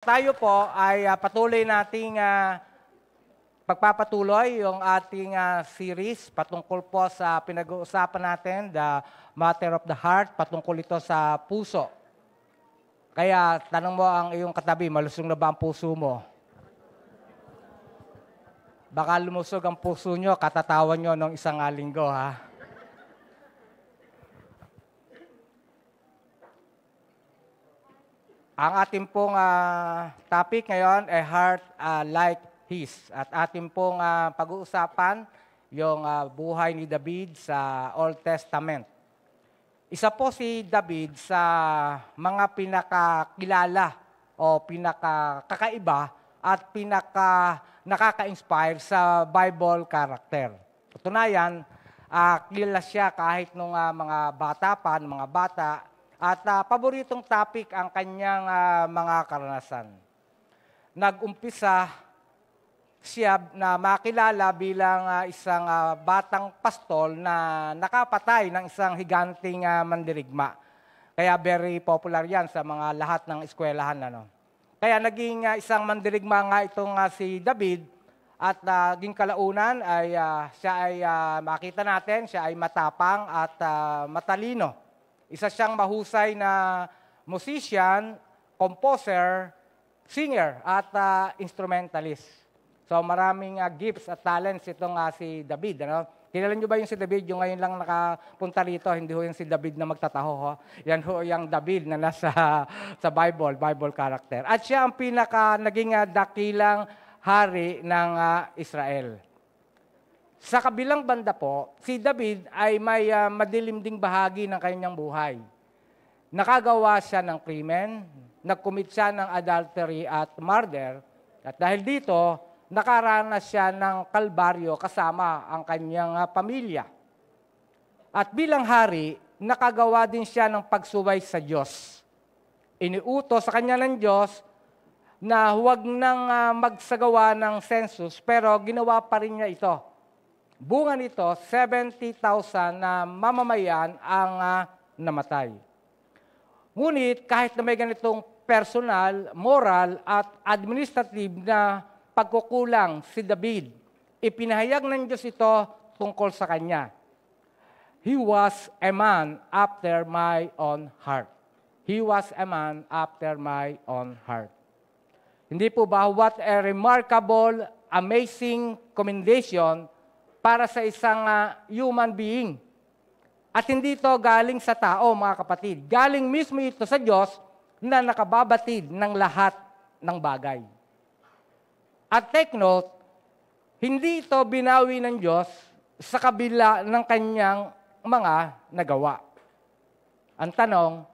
Tayo po ay patuloy nating pagpapatuloy yung ating series patungkol po sa pinag-uusapan natin, the matter of the heart, patungkol ito sa puso. Kaya tanong mo ang iyong katabi, malusog na ba ang puso mo? Baka lumusog ang puso nyo, katatawan nyo nung isang linggo, ha? Ang ating pong topic ngayon ay Heart Like His. At ating pong pag-uusapan yung buhay ni David sa Old Testament. Isa po si David sa mga pinakakilala o pinakakakaiba at nakaka-inspire sa Bible character. Katunayan, kilala siya kahit nung mga bata pa, mga bata. At paboritong topic ang kanyang mga karanasan. Nag-umpisa siya na makilala bilang isang batang pastol na nakapatay ng isang higanting mandirigma. Kaya very popular yan sa mga lahat ng eskwelahan. Kaya naging isang mandirigma nga itong si David at naging kalaunan ay siya ay makita natin, siya ay matapang at matalino. Isa siyang mahusay na musician, composer, singer, at instrumentalist. So maraming gifts at talents itong si David. Kilala niyo ba yung si David? Yung ngayon lang nakapunta rito, hindi ho yung si David na magtataho. Ho. Yan ho yung David na nasa sa Bible character. At siya ang naging dakilang hari ng Israel. Sa kabilang banda po, si David ay may madilim ding bahagi ng kanyang buhay. Nakagawa siya ng krimen, nag-commit siya ng adultery at murder, at dahil dito, nakaranas siya ng kalbaryo kasama ang kanyang pamilya. At bilang hari, nakagawa din siya ng pagsuway sa Diyos. Iniutos sa kanya ng Diyos na huwag nang magsagawa ng census, pero ginawa pa rin niya ito. Bunga nito, 70,000 na mamamayan ang namatay. Ngunit kahit na may ganitong personal, moral at administrative na pagkukulang si David, ipinahayag ng Diyos ito tungkol sa kanya. He was a man after my own heart. He was a man after my own heart. Hindi po ba, what a remarkable, amazing commendation para sa isang human being. At hindi ito galing sa tao, mga kapatid. Galing mismo ito sa Diyos na nakababatid ng lahat ng bagay. At take note, hindi ito binawi ng Diyos sa kabila ng kanyang mga nagawa. Ang tanong,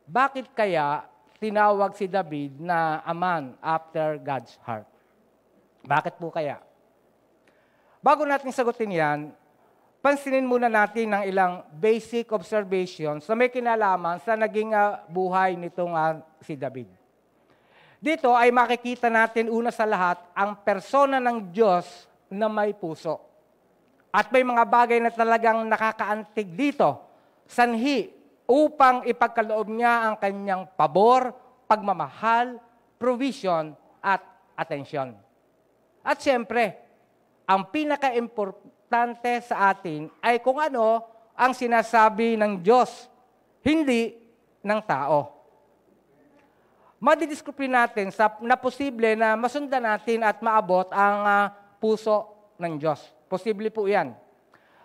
bakit kaya tinawag si David na a man after God's heart? Bakit po kaya? Bago natin sagutin yan, pansinin muna natin ng ilang basic observations na may kinalaman sa naging buhay nitong si David. Dito ay makikita natin una sa lahat ang persona ng Diyos na may puso. At may mga bagay na talagang nakakaantig dito, sanhi upang ipagkaloob niya ang kanyang pabor, pagmamahal, provision at atensyon. At siyempre, ang pinaka-importante sa atin ay kung ano ang sinasabi ng Diyos, hindi ng tao. Madidiskubre natin na posible na masundan natin at maabot ang puso ng Diyos. Posible po yan.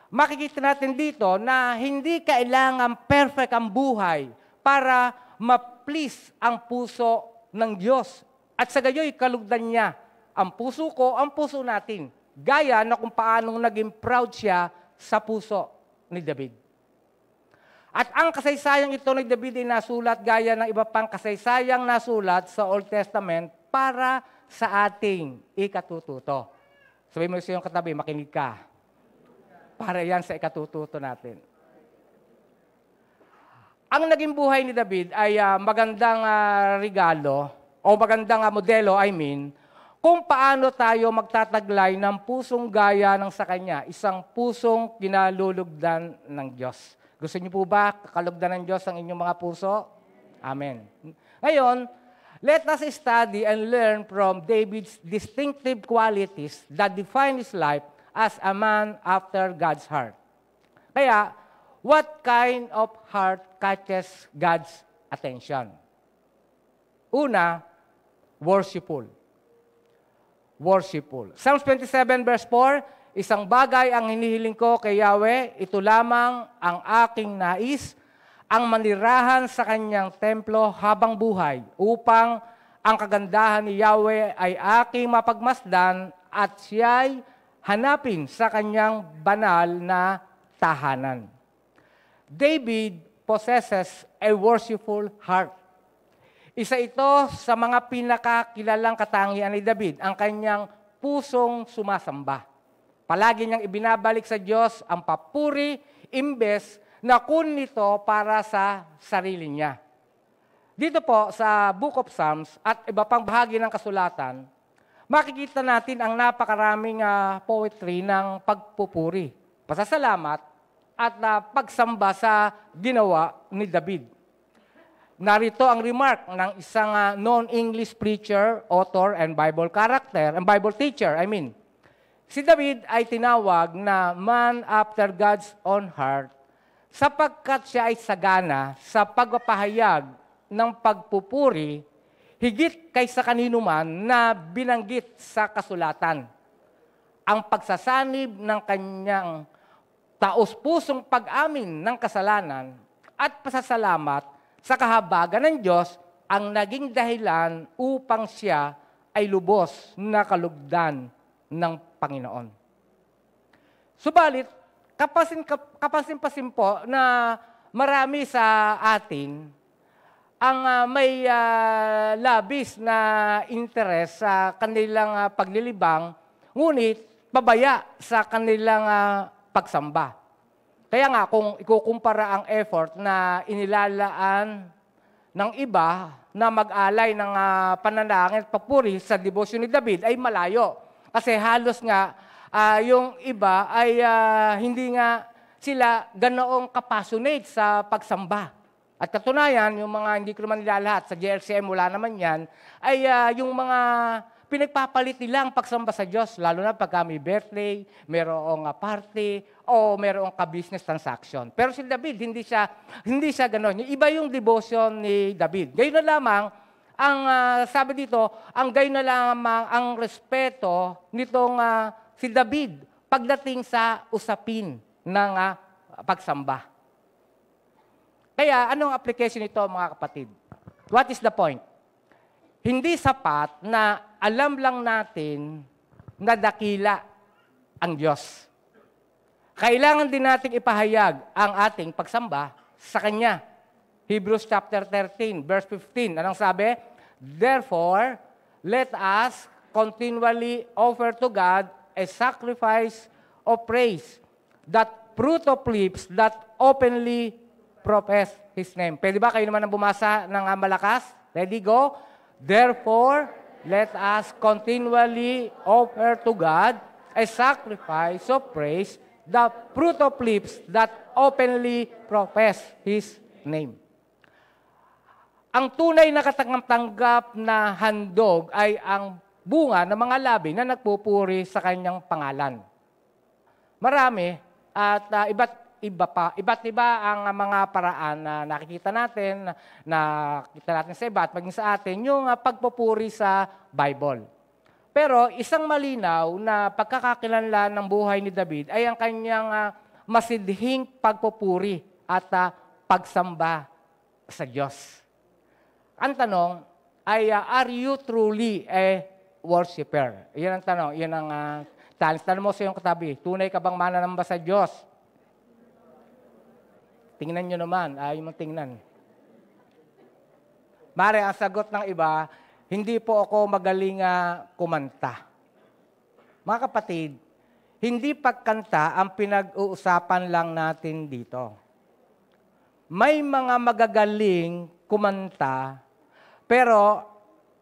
Makikita natin dito na hindi kailangan perfect ang buhay para ma-please ang puso ng Diyos. At sa gayoy, kalugdan niya ang puso ko, ang puso natin. Gaya na kung paanong naging proud siya sa puso ni David. At ang kasaysayang ito ni David ay nasulat gaya ng iba pang kasaysayang nasulat sa Old Testament para sa ating ikatututo. Sabihin mo sa iyong katabi, makinig ka. Para yan sa ikatututo natin. Ang naging buhay ni David ay magandang regalo o magandang modelo, kung paano tayo magtataglay ng pusong gaya ng sa Kanya, isang pusong kinalulugdan ng Diyos. Gusto niyo po ba kalugdan ng Diyos ang inyong mga puso? Amen. Ngayon, Let us study and learn from David's distinctive qualities that define his life as a man after God's heart. Kaya, what kind of heart catches God's attention? Una, worshipful. Worshipful. Psalms 27 verse 4, isang bagay ang hinihiling ko kay Yahweh, ito lamang ang aking nais, ang manirahan sa kanyang templo habang buhay, upang ang kagandahan ni Yahweh ay aking mapagmasdan at siya'y hanapin sa kanyang banal na tahanan. David possesses a worshipful heart. Isa ito sa mga pinakakilalang katangian ni David, ang kanyang pusong sumasamba. Palagi niyang ibinabalik sa Diyos ang papuri, imbes na kunin ito para sa sarili niya. Dito po sa Book of Psalms at iba pang bahagi ng kasulatan, makikita natin ang napakaraming poetry ng pagpupuri, pasasalamat at pagsamba sa ginawa ni David. Narito ang remark ng isang non-English preacher, author, and Bible teacher. Si David ay tinawag na man after God's own heart sapagkat siya ay sagana sa pagpapahayag ng pagpupuri higit kaysa kanino man na binanggit sa kasulatan. Ang pagsasanib ng kanyang taos-pusong pag-amin ng kasalanan at pasasalamat sa kahabagan ng Diyos ang naging dahilan upang siya ay lubos na kalugdan ng Panginoon. Subalit, kapasin-pasin po na marami sa atin ang may labis na interes sa kanilang paglilibang, ngunit pabaya sa kanilang pagsamba. Kaya nga, kung ikukumpara ang effort na inilalaan ng iba na mag-alay ng pananalangin at papuri sa debosyon ni David ay malayo. Kasi halos nga, yung iba ay hindi nga sila ganoong kapassionate sa pagsamba. At katunayan, yung mga hindi ko naman nilalahat, sa JRCM wala naman yan, ay yung mga pinagpapalit nila ang pagsamba sa Diyos, lalo na pagka may birthday, mayroong party, o mayroong ka-business transaction. Pero si David, hindi siya gano'n. Iba yung devotion ni David. Gayon na lamang, ang sabi dito, gayon na lamang ang respeto nitong si David pagdating sa usapin ng pagsamba. Kaya, anong application nito, mga kapatid? What is the point? Hindi sapat na alam lang natin na dakila ang Diyos. Kailangan din nating ipahayag ang ating pagsamba sa Kanya. Hebrews chapter 13, verse 15. Anong sabi? Therefore, let us continually offer to God a sacrifice of praise, that fruit of lips that openly profess His name. Pwede ba kayo naman ang bumasa ng malakas? Ready, go? Therefore, let us continually offer to God a sacrifice of praise, the fruit of lips that openly profess His name. Ang tunay na katanggap na handog ay ang bunga ng mga labi na nagpupuri sa kanyang pangalan. Marami at iba't iba ang mga paraan na nakikita natin sa iba at maging sa atin, yung pagpupuri sa Bible. Pero isang malinaw na pagkakakilanlan ng buhay ni David ay ang kanyang masidhing pagpupuri at pagsamba sa Diyos. Ang tanong ay, are you truly a worshiper? Yan ang tanong. Yan ang tanong mo sa iyong katabi. Tunay ka bang mananamba sa Diyos? Tingnan nyo naman, ayaw mong tingnan. Mare, ang sagot ng iba, hindi po ako magaling kumanta. Mga kapatid, hindi pagkanta ang pinag-uusapan lang natin dito. May mga magagaling kumanta, pero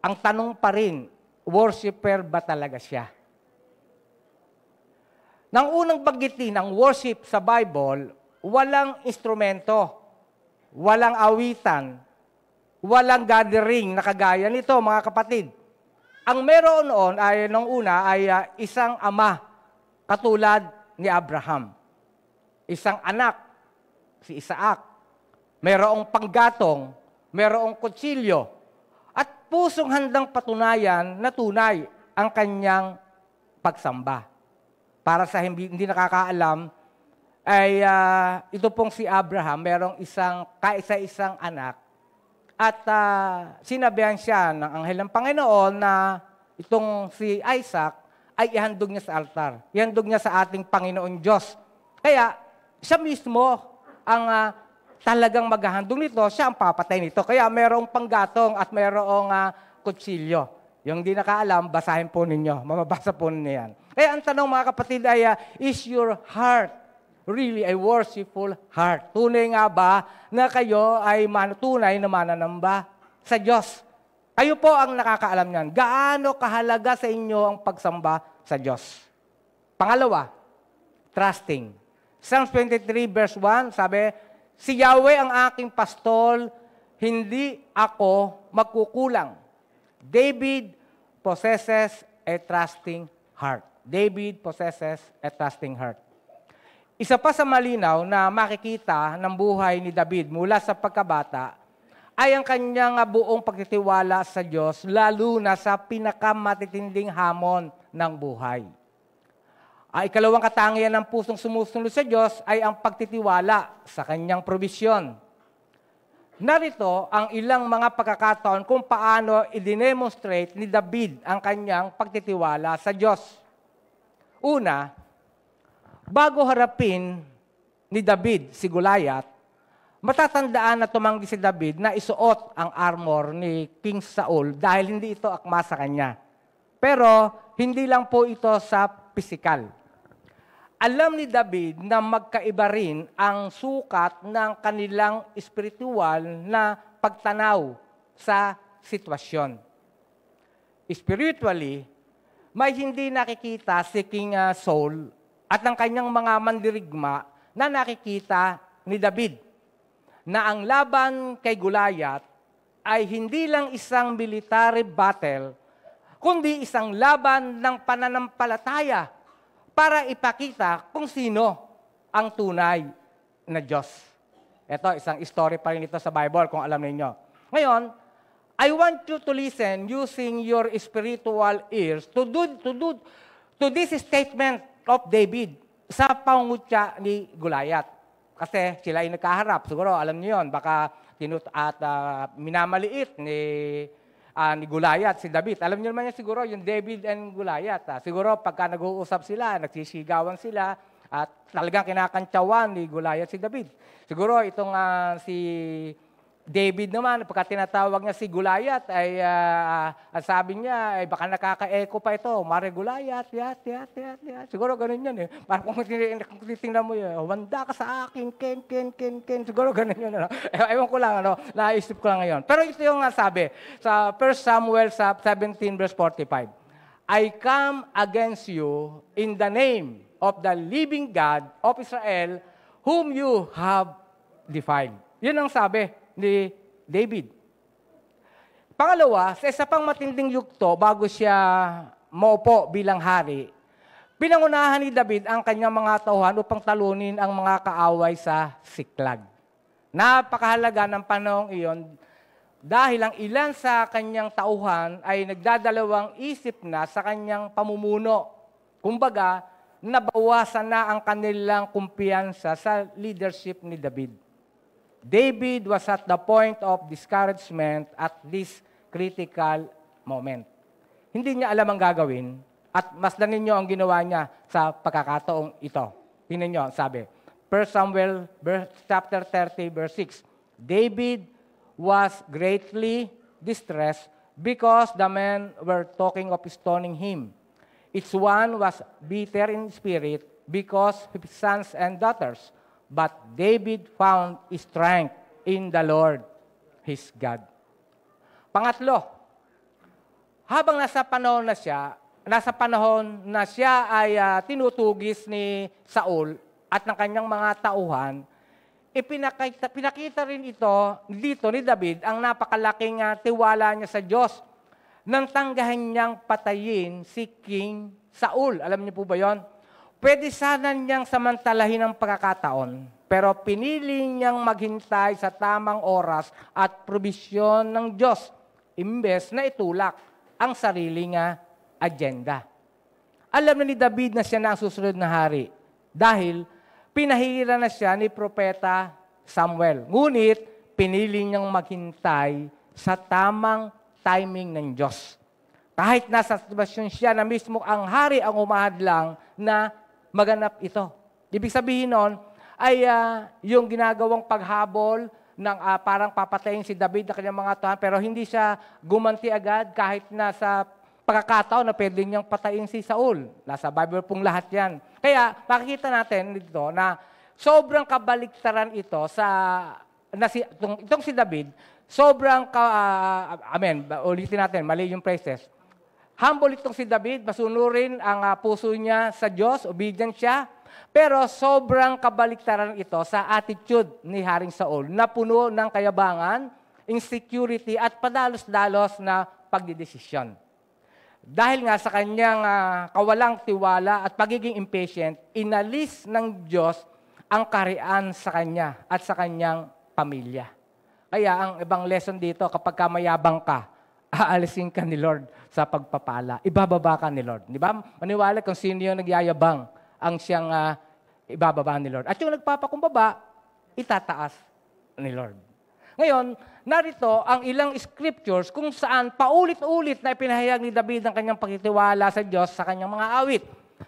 ang tanong pa rin, worshiper ba talaga siya? Nang unang banggitin ang worship sa Bible, walang instrumento, walang awitan, Walang gathering na kagaya nito, mga kapatid. Ang meron noon ay, nung una, ay isang ama, katulad ni Abraham. Isang anak, si Isaac. Merong panggatong, merong kutsilyo, at pusong handang patunayan na tunay ang kanyang pagsamba. Para sa hindi nakakaalam, ay ito pong si Abraham, merong kaisa-isang anak, at sinabihan siya ng anghel ng Panginoon na itong si Isaac ay ihandog niya sa altar. Ihandog niya sa ating Panginoon Diyos. Kaya siya mismo ang talagang maghahandog nito, siya ang papatay nito. Kaya merong panggatong at merong kutsilyo. Yung di nakaalam, basahin po ninyo. Mababasa po ninyo yan. Kaya ang tanong mga kapatid ay, is your heart really a worshipful heart? Tunay nga ba na kayo ay tunay na mananamba sa Diyos? Kayo po ang nakakaalam niyan. Gaano kahalaga sa inyo ang pagsamba sa Diyos? Pangalawa, trusting. Psalms 23 verse 1, sabi, si Yahweh ang aking pastol, hindi ako magkukulang. David possesses a trusting heart. David possesses a trusting heart. Isa pa sa malinaw na makikita ng buhay ni David mula sa pagkabata ay ang kanyang buong pagtitiwala sa Diyos, lalo na sa pinakamatitinding hamon ng buhay. Ikalawang katangian ng pusong sumusunod sa Diyos ay ang pagtitiwala sa kanyang probisyon. Narito ang ilang mga pagkakataon kung paano i-demonstrate ni David ang kanyang pagtitiwala sa Diyos. Una, bago harapin ni David si Goliath, matatandaan na tumanggi si David na isuot ang armor ni King Saul dahil hindi ito akma sa kanya. Pero hindi lang po ito sa pisikal. Alam ni David na magkaiba rin ang sukat ng kanilang espiritual na pagtanaw sa sitwasyon. Spiritually, may hindi nakikita si King Saul at ang kanyang mga mandirigma na nakikita ni David na ang laban kay Goliath ay hindi lang isang military battle, kundi isang laban ng pananampalataya para ipakita kung sino ang tunay na Diyos. Ito, isang story pa rin ito sa Bible kung alam niyo. Ngayon, I want you to listen using your spiritual ears to this statement of David sa pangungutya ni Goliath. Kasi sila ay nagkaharap. Siguro, alam niyo yun, baka minamaliit ni Goliath si David. Alam niyo naman yan siguro, yung David and Goliath. Siguro, pagka nag-uusap sila, nagsisigawan sila, at talagang kinakantsawan ni Goliath si David. Siguro, itong si David naman, pagka tinatawag niya si Goliath, ay sabi niya, ay baka nakaka-echo pa ito. Mare Goliath, yat. Siguro ganun yan eh. Parang kung titingnan mo yun, wanda ka sa akin, ken. Siguro ganun yun. Ewan ko lang, naisip ko lang ngayon. Pero ito yung sabi, sa 1 Samuel 17 verse 45, I come against you in the name of the living God of Israel, whom you have defiled. Yun ang sabi ni David. Pangalawa, sa isa pang matinding yugto bago siya maupo bilang hari, pinangunahan ni David ang kanyang mga tauhan upang talunin ang mga kaaway sa Siklag. Napakahalaga ng panahong iyon dahil ang ilan sa kanyang tauhan ay nagdadalawang isip na sa kanyang pamumuno. Kumbaga, nabawasan na ang kanilang kumpiyansa sa leadership ni David. David was at the point of discouragement at this critical moment. Hindi niya alam ang gagawin at masdan ninyo ang ginawa niya sa pagkakataong ito. Tingnan niyo, sabi, 1 Samuel chapter 30 verse 6, David was greatly distressed because the men were talking of stoning him. Each one was bitter in spirit because of his sons and daughters. But David found strength in the Lord, his God. Pangatlo, habang nasa panahon na siya ay tinutugis ni Saul at ng kanyang mga tauhan, pinakita rin ito dito ni David ang napakalaking tiwala niya sa Diyos nang tanggahan niyang patayin si King Saul. Alam niyo po ba yon? Pwede sana niyang samantalahin ang pagkakataon, pero pinili niyang maghintay sa tamang oras at probisyon ng Diyos, imbes na itulak ang sariling agenda. Alam na ni David na siya na ang susunod na hari dahil pinahira na siya ni Propeta Samuel. Ngunit, pinili niyang maghintay sa tamang timing ng Diyos. Kahit nasa sitwasyon siya na mismo ang hari ang umahadlang na maganap ito. Ibig sabihin nun, ay yung ginagawang paghabol ng parang papatayin si David na kanyang mga tuhan, pero hindi siya gumanti agad kahit nasa pagkakataon na pwede niyang patayin si Saul. Nasa Bible pong lahat yan. Kaya makikita natin dito na sobrang kabaliktaran ito itong si David, sobrang, ulitin natin, mali yung phrases. Humble itong si David, masunurin ang puso niya sa Diyos, obedient siya, pero sobrang kabaliktaran ito sa attitude ni Haring Saul na puno ng kayabangan, insecurity at padalos-dalos na pagdidesisyon. Dahil nga sa kanyang kawalang tiwala at pagiging impatient, inalis ng Diyos ang kaharian sa kanya at sa kanyang pamilya. Kaya ang ibang lesson dito, kapag mayabang ka, aalisin ka ni Lord sa pagpapala. Ibababa ka ni Lord. Di ba? Maniwala kung sino yung nagyayabang ang siyang ibababa ni Lord. At yung nagpapakumbaba, itataas ni Lord. Ngayon, narito ang ilang scriptures kung saan paulit-ulit na ipinahayag ni David ang kanyang pagtitiwala sa Diyos sa kanyang mga awit.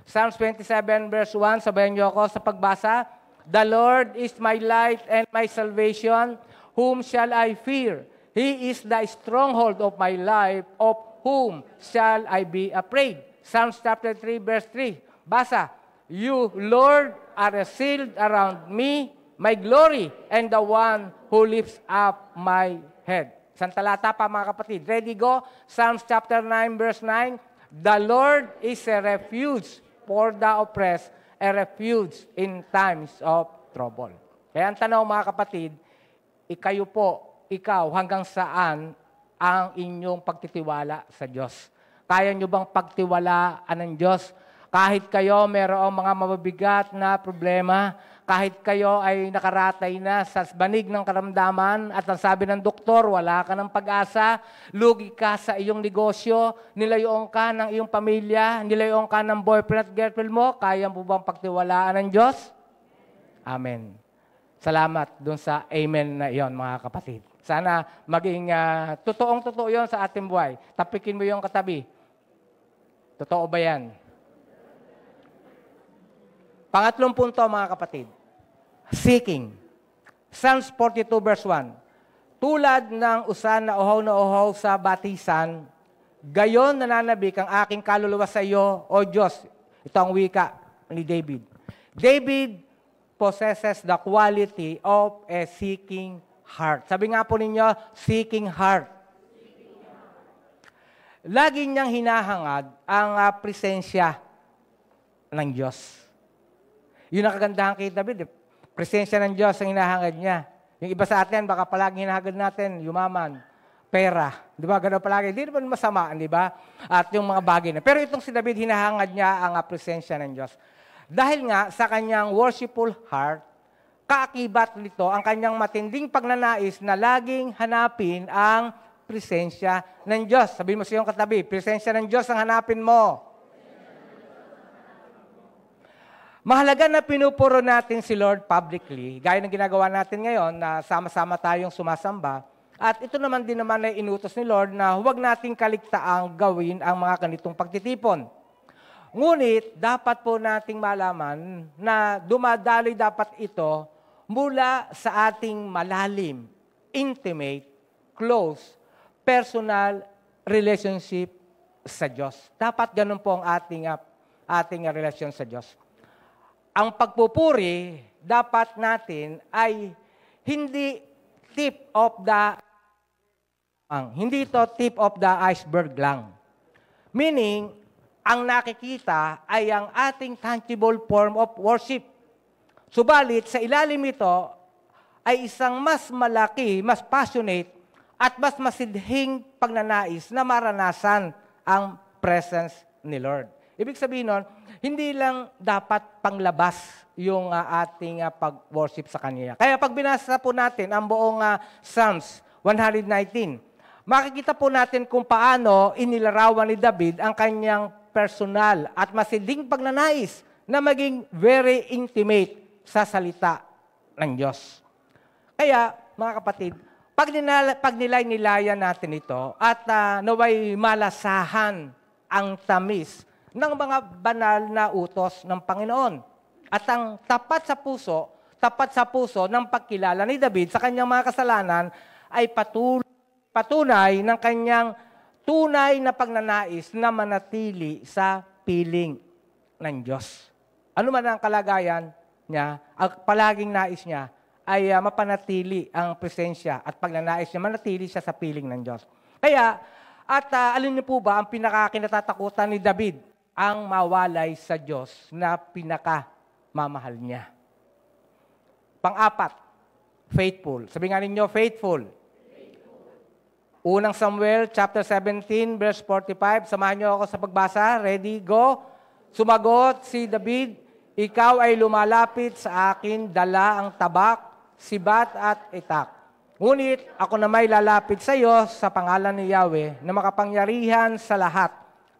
Psalms 27 verse 1, sabayan niyo ako sa pagbasa. The Lord is my light and my salvation. Whom shall I fear? He is the stronghold of my life. Of whom shall I be afraid? Psalms chapter 3 verse 3. Basa. You, Lord, are a shield around me, my glory, and the one who lifts up my head. Isang talata pa mga kapatid. Ready, go? Psalms chapter 9 verse 9. The Lord is a refuge for the oppressed, a refuge in times of trouble. Kaya ang tanong mga kapatid, ikaw, hanggang saan ang inyong pagtitiwala sa Diyos? Kaya nyo bang pagtiwalaan ng Diyos? Kahit kayo mayroong mga mabibigat na problema, kahit kayo ay nakaratay na sa banig ng karamdaman at ang sabi ng doktor, wala ka ng pag-asa, lugi ka sa iyong negosyo, nilayong ka ng iyong pamilya, nilayong ka ng boyfriend at girlfriend mo, kaya mo bang pagtiwalaan ng Diyos? Amen. Salamat dun sa amen na iyon, mga kapatid. Sana maging totoong-totoo yon sa ating buhay. Tapikin mo yung katabi. Totoo ba yan? Pangatlong punto, mga kapatid. Seeking. Psalms 42 verse 1. Tulad ng usan na uhaw sa batisan, gayon nananabik ang aking kaluluwa sa iyo, O Diyos. Ito ang wika ni David. David possesses the quality of a seeking heart. Sabi nga po ninyo, seeking heart. Lagi niyang hinahangad ang presensya ng Diyos. Yun ang kagandahan kay David. Presensya ng Diyos ang hinahangad niya. Yung iba sa atin, baka palagi hinahangad natin, yumaman, pera. Di ba? Ganun palagi. Hindi naman masama, di ba? At yung mga bagay na. Pero itong si David, hinahangad niya ang presensya ng Diyos. Dahil nga sa kanyang worshipful heart, kaakibat nito ang kanyang matinding pagnanais na laging hanapin ang presensya ng Diyos. Sabihin mo sa iyong katabi, presensya ng Diyos ang hanapin mo. Mahalaga na pinupuro natin si Lord publicly, gaya ng ginagawa natin ngayon na sama-sama tayong sumasamba. At ito naman din naman ay inutos ni Lord na huwag nating kaligtaang gawin ang mga ganitong pagtitipon. Ngunit, dapat po nating malaman na dumadaloy dapat ito mula sa ating malalim, intimate, close, personal relationship sa Diyos. Dapat ganun po ang ating relasyon sa Diyos. Ang pagpupuri dapat natin ay hindi tip of the iceberg lang. Meaning, ang nakikita ay ang ating tangible form of worship. Subalit, sa ilalim ito, ay isang mas malaki, mas passionate, at mas masidhing pagnanais na maranasan ang presence ni Lord. Ibig sabihin nun, hindi lang dapat panglabas yung ating pag-worship sa Kanya. Kaya pag binasa po natin ang buong Psalms 119, makikita po natin kung paano inilarawan ni David ang kanyang personal at masidhing pagnanais na maging very intimate sa salita ng Diyos. Kaya, mga kapatid, pag nilay-nilayan natin ito at naway malasahan ang tamis ng mga banal na utos ng Panginoon at ang tapat sa puso ng pagkilala ni David sa kanyang mga kasalanan ay patunay ng kanyang tunay na pagnanais na manatili sa piling ng Diyos. Ano man ang kalagayan niya, ang palaging nais niya ay mapanatili ang presensya at pagnanais niya, manatili siya sa piling ng Diyos. Kaya, alin niyo po ba ang pinakakinatatakutan ni David? Ang mawalay sa Diyos na pinakamamahal niya. Pang-apat, faithful. Sabi nga ninyo, faithful. Unang Samuel, chapter 17, verse 45. Samahan niyo ako sa pagbasa. Ready, go. Sumagot si David, ikaw ay lumalapit sa akin, dala ang tabak, sibat at itak. Ngunit ako na may lalapit sa iyo sa pangalan ni Yahweh na makapangyarihan sa lahat,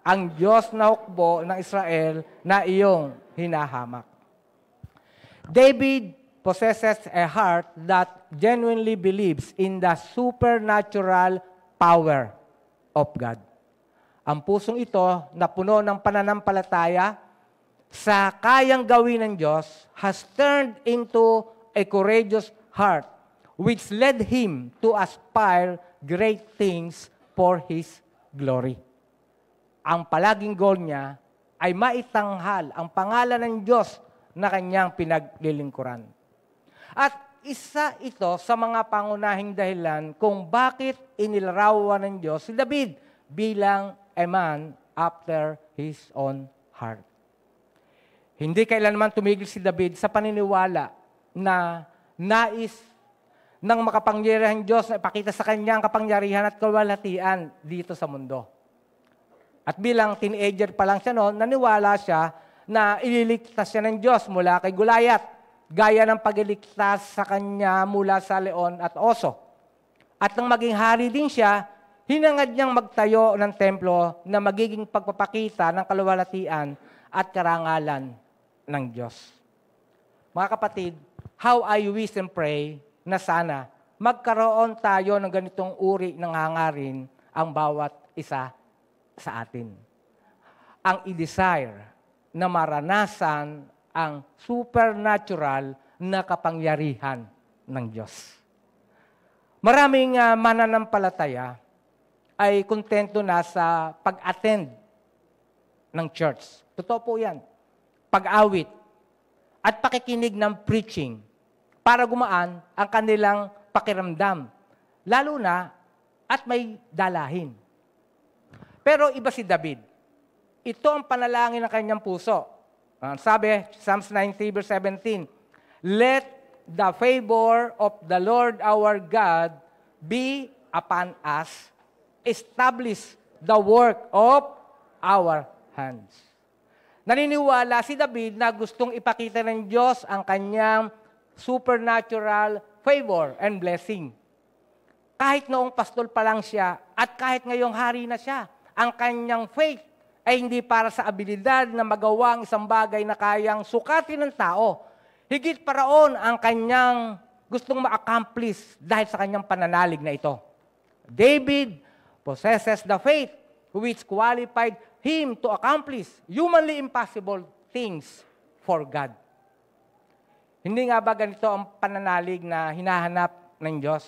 ang Diyos na hukbo ng Israel na iyong hinahamak. David possesses a heart that genuinely believes in the supernatural power of God. Ang pusong ito na puno ng pananampalataya sa kayang gawin ng Diyos has turned into a courageous heart which led him to aspire great things for His glory. Ang palaging goal niya ay maitanghal ang pangalan ng Diyos na kanyang pinaglilingkuran. At isa ito sa mga pangunahing dahilan kung bakit inilarawan ng Diyos si David bilang a man after his own heart. Hindi kailanman tumigil si David sa paniniwala na nais ng makapangyarihang Diyos na ipakita sa kanyang kapangyarihan at kaluwalhatian dito sa mundo. At bilang teenager pa lang siya noon, naniwala siya na ililigtas siya ng Diyos mula kay Goliath, gaya ng pagliligtas sa kanya mula sa leon at oso. At nang maging hari din siya, hinangad niyang magtayo ng templo na magiging pagpapakita ng kaluwalhatian at karangalan ng Diyos. Mga kapatid, how I wish and pray na sana magkaroon tayo ng ganitong uri ng hangarin ang bawat isa sa atin. Ang i-desire na maranasan ang supernatural na kapangyarihan ng Diyos. Maraming mananampalataya ay kontento na sa pag-attend ng church. Totoo po yan. Pag-awit at pakikinig ng preaching para gumaan ang kanilang pakiramdam. Lalo na at may dalahin. Pero iba si David. Ito ang panalangin ng kanyang puso. Sabi, Psalms 90 verse 17, let the favor of the Lord our God be upon us, establish the work of our hands. Naniniwala si David na gustong ipakita ng Diyos ang kanyang supernatural favor and blessing. Kahit noong pastol pa lang siya at kahit ngayong hari na siya, ang kanyang faith ay hindi para sa abilidad na magawa ang isang bagay na kayang sukatin ng tao. Higit pa roon ang kanyang gustong ma-accomplish dahil sa kanyang pananalig na ito. David possesses the faith which qualified him to accomplish humanly impossible things for God. Hindi nga ba ganito ang pananalig na hinahanap ng Diyos?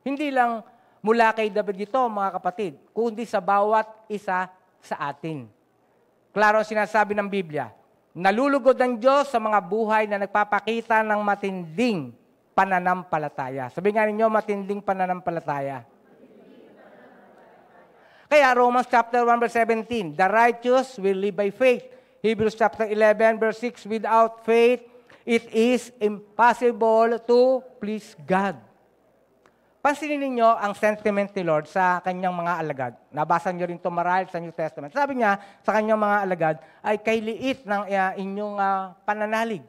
Hindi lang mula kay David ito, mga kapatid, kundi sa bawat isa sa atin. Klaro ang sinasabi ng Biblia, nalulugod ang Diyos sa mga buhay na nagpapakita ng matinding pananampalataya. Sabi nga ninyo, matinding pananampalataya. Kaya Romans chapter 1 verse 17, the righteous will live by faith. Hebrews chapter 11 verse 6, without faith, It is impossible to please God. Pansinin ninyo ang sentiment ni Lord sa kanyang mga alagad. Nabasa niyo rin ito marahil sa New Testament. Sabi niya sa kanyang mga alagad, ay kay liit ng inyong pananalig.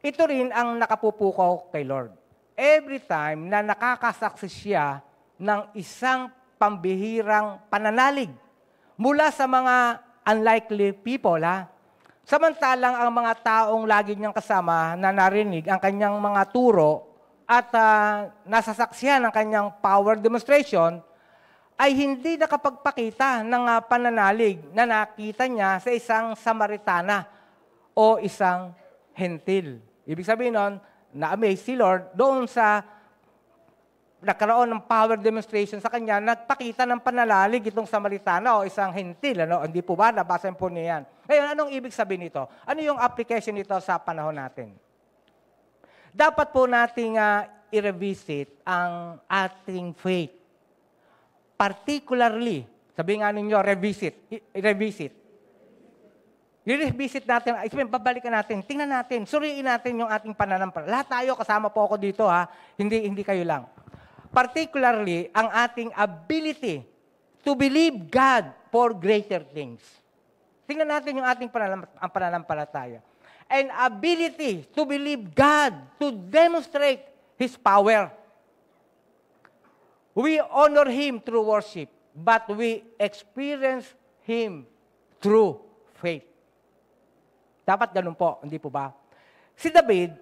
Ito rin ang nakapupukaw kay Lord. Every time na nakakasakses siya ng isang pambihirang pananalig mula sa mga unlikely people, samantalang ang mga taong lagi niyang kasama na narinig ang kanyang mga turo at nasasaksihan ng kanyang power demonstration, ay hindi nakapagpakita ng pananalig na nakita niya sa isang Samaritana o isang Hentil. Ibig sabihin nun, na-amaze si Lord doon sa nagkaroon ng power demonstration sa kanya, nagpakita ng pananalig itong Samaritana o isang Hentil. Hindi po ba? Nabasahin po niya yan. Ngayon, anong ibig sabihin nito? Ano yung application nito sa panahon natin? Dapat po nating i-revisit ang ating faith. Particularly, sabi nga ninyo, revisit. I-revisit natin, babalikan natin, tingnan natin, suriin natin yung ating pananampalataya. Lahat tayo, kasama po ako dito, hindi kayo lang. Particularly, ang ating ability to believe God for greater things. Tingnan natin yung ating pananampalataya. An ability to believe God, to demonstrate His power. We honor Him through worship, but we experience Him through faith. Dapat ganun po, hindi po ba? Si David,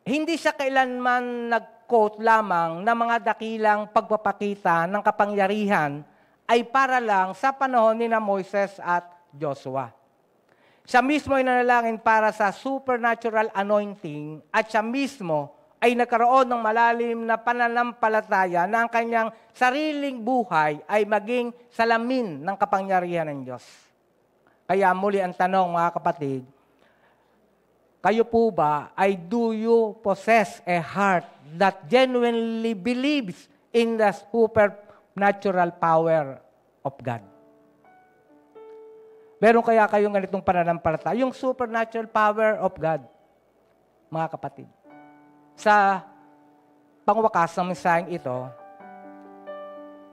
hindi siya kailanman nag-quote lamang ng mga dakilang pagpapakita ng kapangyarihan ay para lang sa panahon ni Moises at Joshua. Siya mismo ay nanalangin para sa supernatural anointing at siya mismo ay nagkaroon ng malalim na pananampalataya na ang kanyang sariling buhay ay maging salamin ng kapangyarihan ng Diyos. Kaya muli ang tanong, mga kapatid, kayo po ba ay do you possess a heart that genuinely believes in the supernatural power of God? Meron kaya kayong ganitong pananampalataya? Yung supernatural power of God, mga kapatid. Sa pangwakas ng mensaheng ito,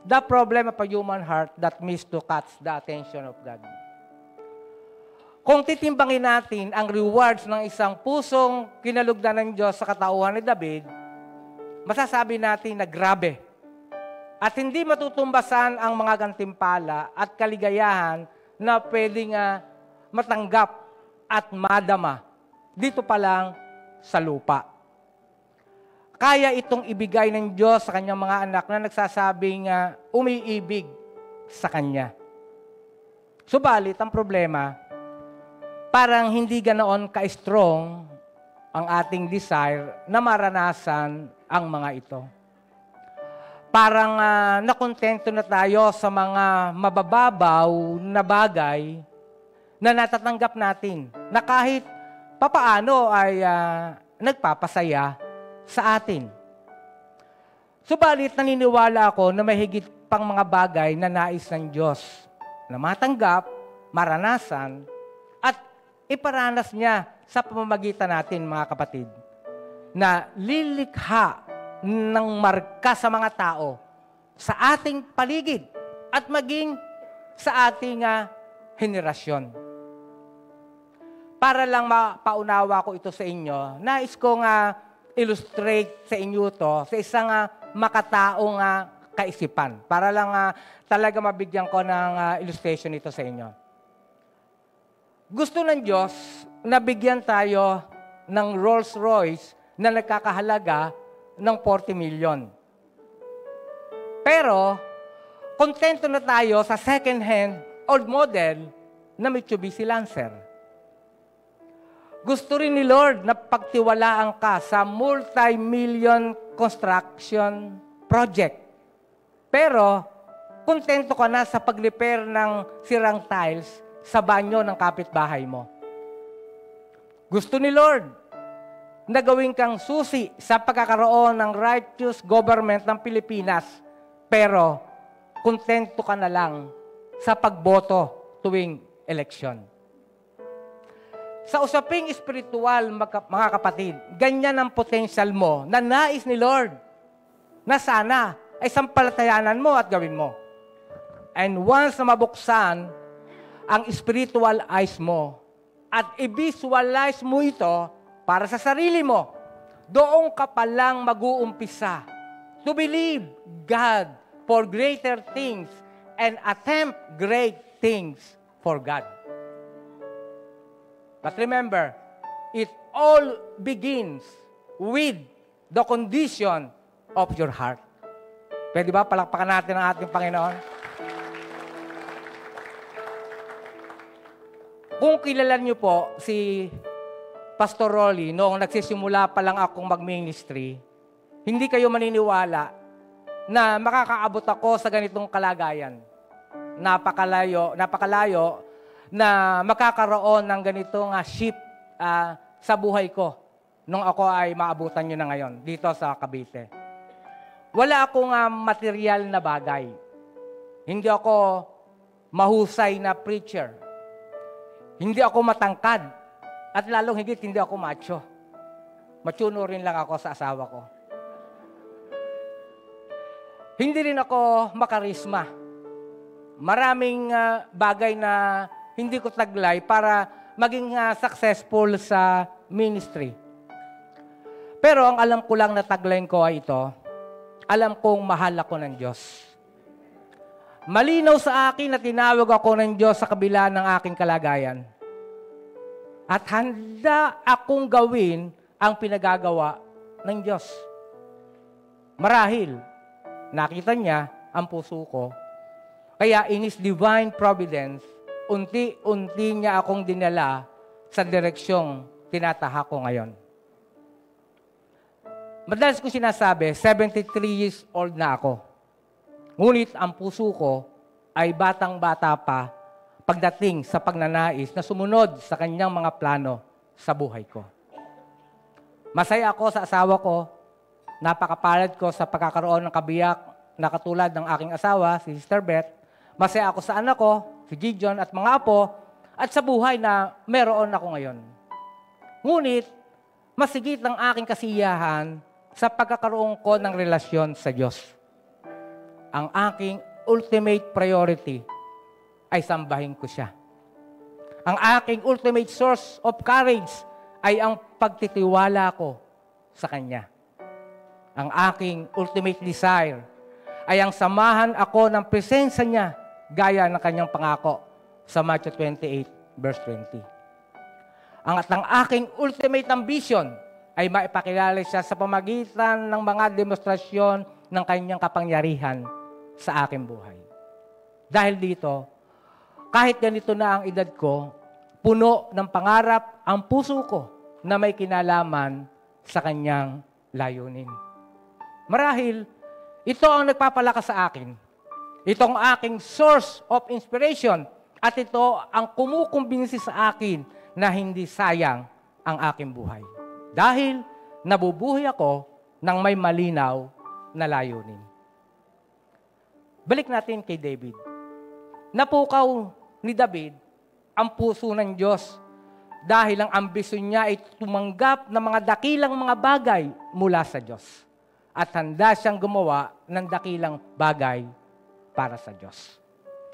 the problem of a human heart that missed to catch the attention of God. Kung titimbangin natin ang rewards ng isang pusong kinalugdan ng Diyos sa katauhan ni David, masasabi natin na grabe. At hindi matutumbasan ang mga gantimpala at kaligayahan na pwedeng matanggap at madama dito pa lang sa lupa. Kaya itong ibigay ng Diyos sa kanyang mga anak na nagsasabing umiibig sa Kanya. Subalit, ang problema, parang hindi ganoon ka-strong ang ating desire na maranasan ang mga ito. Parang nakontento na tayo sa mga mabababaw na bagay na natatanggap natin, na kahit papaano ay nagpapasaya sa atin. Subalit, naniniwala ako na may higit pang mga bagay na nais ng Diyos na matanggap, maranasan, at iparanas niya sa pamamagitan natin, mga kapatid, na lilikha ng marka sa mga tao sa ating paligid at maging sa ating henerasyon. Para lang mapaunawa ko ito sa inyo, nais kong illustrate sa inyo to sa isang makataong kaisipan. Para lang talaga mabigyan ko ng illustration ito sa inyo. Gusto ng Diyos na bigyan tayo ng Rolls Royce na nagkakahalaga ng 40 million. Pero, kontento na tayo sa second-hand old model na Mitsubishi Lancer. Gusto rin ni Lord na pagtiwalaan ka sa multi-million construction project. Pero, kontento ka na sa pag-repair ng sirang tiles sa banyo ng kapitbahay mo. Gusto ni Lord na gawin kang susi sa pagkakaroon ng righteous government ng Pilipinas, pero kontento ka na lang sa pagboto tuwing eleksyon. Sa usaping espiritual, mga kapatid, ganyan ang potential mo na nais ni Lord na sana ay sampalatayanan mo at gawin mo. And once na mabuksan ang spiritual eyes mo at i-visualize mo ito para sa sarili mo, doon ka palang mag-uumpisa to believe God for greater things and attempt great things for God. But remember, it all begins with the condition of your heart. Pwede ba palakpakan natin ang ating Panginoon? Kung kilala niyo po si Pastor Rolly, noong nagsisimula pa lang akong mag-ministry, hindi kayo maniniwala na makakaabot ako sa ganitong kalagayan. Napakalayo na makakaroon ng ganitong shift sa buhay ko nung ako ay maabutan nyo na ngayon dito sa Cavite. Wala akong material na bagay. Hindi ako mahusay na preacher. Hindi ako matangkad. At lalong higit, hindi ako macho. Machuno rin lang ako sa asawa ko. Hindi rin ako makarisma. Maraming bagay na hindi ko taglay para maging successful sa ministry. Pero ang alam ko lang na tagline ko ay ito, alam kong mahal ako ng Diyos. Malinaw sa akin na tinawag ako ng Diyos sa kabila ng aking kalagayan. At handa akong gawin ang pinagagawa ng Diyos. Marahil, nakita niya ang puso ko. Kaya in His divine providence, unti-unti niya akong dinala sa direksyong tinatahak ko ngayon. Madalas ko sinasabi, 73 years old na ako. Ngunit ang puso ko ay batang-bata pa pagdating sa pagnanais na sumunod sa kanyang mga plano sa buhay ko. Masaya ako sa asawa ko. Napakapalad ko sa pagkakaroon ng kabiyak na katulad ng aking asawa, si Sister Beth. Masaya ako sa anak ko, si Gideon at mga apo, at sa buhay na meron ako ngayon. Ngunit, masigit ang aking kasiyahan sa pagkakaroon ko ng relasyon sa Diyos. Ang aking ultimate priority ay sambahin ko siya. Ang aking ultimate source of courage ay ang pagtitiwala ko sa Kanya. Ang aking ultimate desire ay ang samahan ako ng presensya niya gaya ng Kanyang pangako sa Matthew 28, verse 20. Ang aking ultimate ambition ay maipakilala siya sa pamagitan ng mga demonstrasyon ng Kanyang kapangyarihan sa aking buhay. Dahil dito, kahit ganito na ang edad ko, puno ng pangarap ang puso ko na may kinalaman sa Kanyang layunin. Marahil, ito ang nagpapalakas sa akin. Ito ang aking source of inspiration at ito ang kumukumbinsi sa akin na hindi sayang ang aking buhay. Dahil nabubuhay ako ng may malinaw na layunin. Balik natin kay David. Napukaw ni David ang puso ng Diyos dahil ang ambisyon niya ay tumanggap ng mga dakilang mga bagay mula sa Diyos. At handa siyang gumawa ng dakilang bagay para sa Diyos.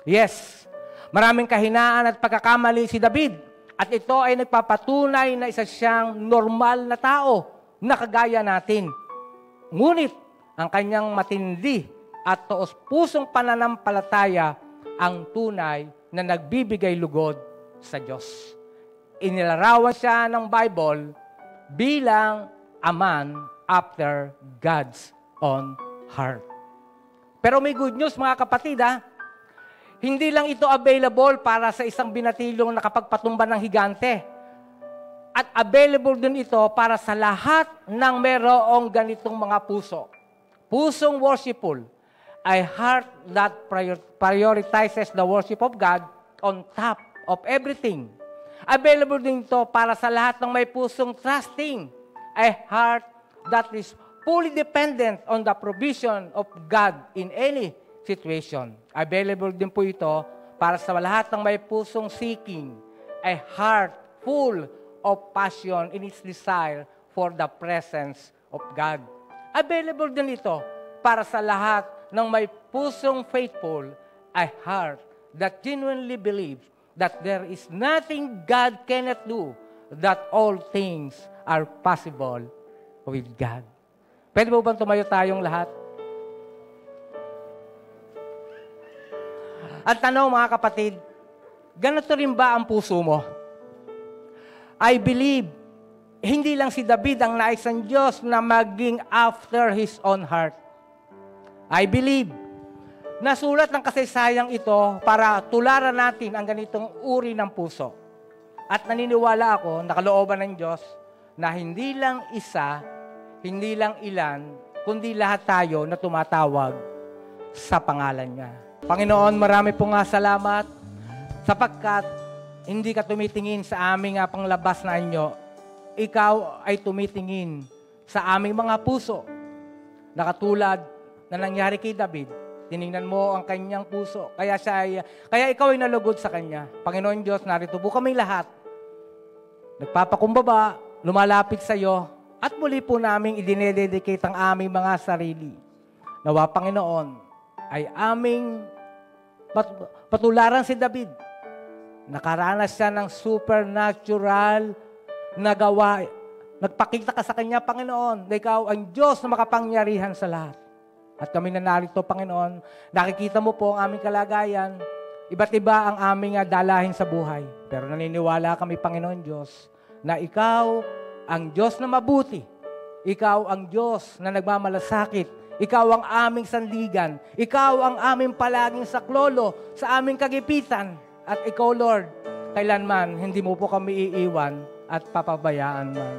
Yes, maraming kahinaan at pagkakamali si David. At ito ay nagpapatunay na isa siyang normal na tao na kagaya natin. Ngunit ang kanyang matindi at taos-pusong pananampalataya ang tunay na nagbibigay lugod sa Diyos. Inilarawan siya ng Bible bilang a man after God's own heart. Pero may good news mga kapatid Hindi lang ito available para sa isang binatilong nakapagpatumba ng higante. At available din ito para sa lahat ng merong ganitong mga puso. Pusong worshipful. A heart that prioritizes the worship of God on top of everything. Available din ito para sa lahat ng may pusong trusting. A heart that is fully dependent on the provision of God in any situation. Available din po ito para sa lahat ng may pusong seeking. A heart full of passion in its desire for the presence of God. Available din ito para sa lahat ng may pusong faithful, a heart that genuinely believes that there is nothing God cannot do, that all things are possible with God. Pwede mo bang tumayo tayong lahat? At tanong mga kapatid, ganito rin ba ang puso mo? I believe, hindi lang si David ang nais ng Diyos na maging after His own heart. I believe, nasulat ng kasaysayang ito para tularan natin ang ganitong uri ng puso. At naniniwala ako, nakalooban ng Diyos, na hindi lang isa, hindi lang ilan, kundi lahat tayo na tumatawag sa pangalan niya. Panginoon, marami po nga salamat sapagkat hindi ka tumitingin sa aming panglabas na anyo. Ikaw ay tumitingin sa aming mga puso. Nakatulad na nangyari kay David, tiningnan mo ang kanyang puso. Kaya ikaw ay nalugod sa kanya. Panginoon Diyos, narito po kami lahat. Nagpapakumbaba, lumalapit sa iyo, at muli po namin idinededicate ang aming mga sarili. Nawa, Panginoon, ay aming patularan si David. Nakaranas siya ng supernatural na gawa. Nagpakita ka sa kanya, Panginoon, na ikaw ang Diyos na makapangyarihan sa lahat. At kami na narito, Panginoon, nakikita mo po ang aming kalagayan. Iba't iba ang aming dalahin sa buhay. Pero naniniwala kami, Panginoon Diyos, na ikaw ang Diyos na mabuti. Ikaw ang Diyos na nagmamalasakit. Ikaw ang aming sandigan. Ikaw ang aming palaging saklolo sa aming kagipitan. At ikaw, Lord, kailanman hindi mo po kami iiwan at papabayaan man.